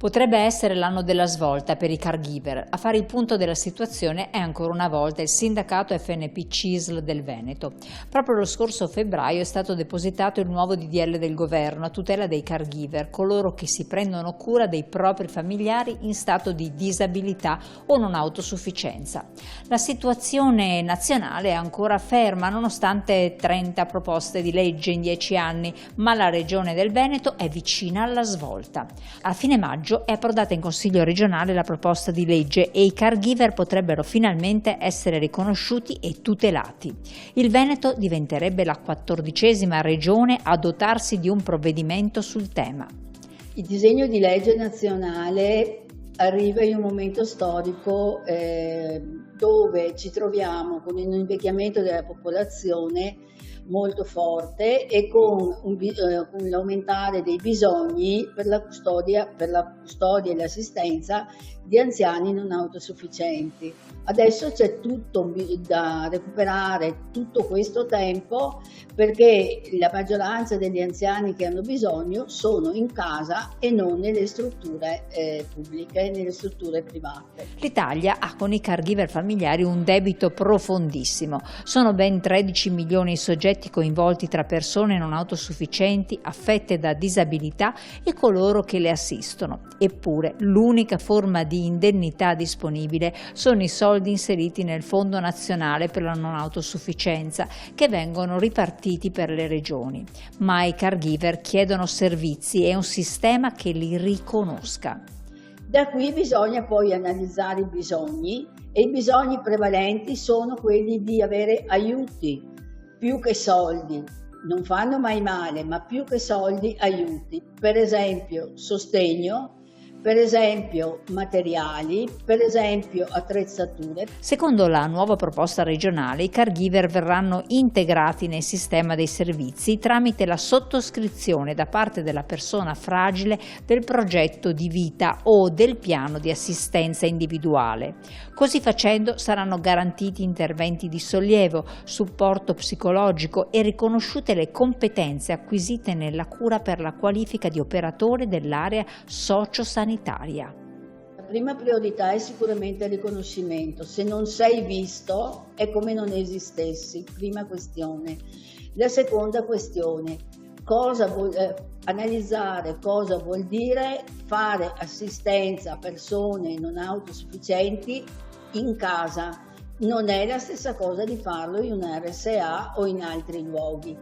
Potrebbe essere l'anno della svolta per i caregiver. A fare il punto della situazione è ancora una volta il sindacato FNP CISL del Veneto. Proprio lo scorso febbraio è stato depositato il nuovo DDL del governo a tutela dei caregiver, coloro che si prendono cura dei propri familiari in stato di disabilità o non autosufficienza. La situazione nazionale è ancora ferma nonostante 30 proposte di legge in 10 anni, ma la Regione del Veneto è vicina alla svolta. A fine maggio è approdata in Consiglio regionale la proposta di legge e i caregiver potrebbero finalmente essere riconosciuti e tutelati. Il Veneto diventerebbe la 14ª regione a dotarsi di un provvedimento sul tema. Il disegno di legge nazionale arriva in un momento storico dove ci troviamo con un invecchiamento della popolazione molto forte e con l'aumentare dei bisogni per la custodia e l'assistenza di anziani non autosufficienti. Adesso c'è tutto da recuperare, tutto questo tempo, perché la maggioranza degli anziani che hanno bisogno sono in casa e non nelle strutture pubbliche, nelle strutture private. L'Italia ha con i caregiver familiari un debito profondissimo. Sono ben 13 milioni i soggetti coinvolti tra persone non autosufficienti, affette da disabilità e coloro che le assistono. Eppure l'unica forma di indennità disponibile sono i soldi inseriti nel Fondo Nazionale per la non autosufficienza, che vengono ripartiti per le regioni. Ma i caregiver chiedono servizi e un sistema che li riconosca. Da qui bisogna poi analizzare i bisogni, e i bisogni prevalenti sono quelli di avere aiuti, più che soldi. Non fanno mai male, ma più che soldi, aiuti. Per esempio sostegno, per esempio materiali, per esempio attrezzature. Secondo la nuova proposta regionale, i caregiver verranno integrati nel sistema dei servizi tramite la sottoscrizione da parte della persona fragile del progetto di vita o del piano di assistenza individuale. Così facendo saranno garantiti interventi di sollievo, supporto psicologico e riconosciute le competenze acquisite nella cura per la qualifica di operatore dell'area sociosanitaria. La prima priorità è sicuramente il riconoscimento. Se non sei visto è come non esistessi, prima questione. La seconda questione, analizzare cosa vuol dire fare assistenza a persone non autosufficienti in casa. Non è la stessa cosa di farlo in un RSA o in altri luoghi.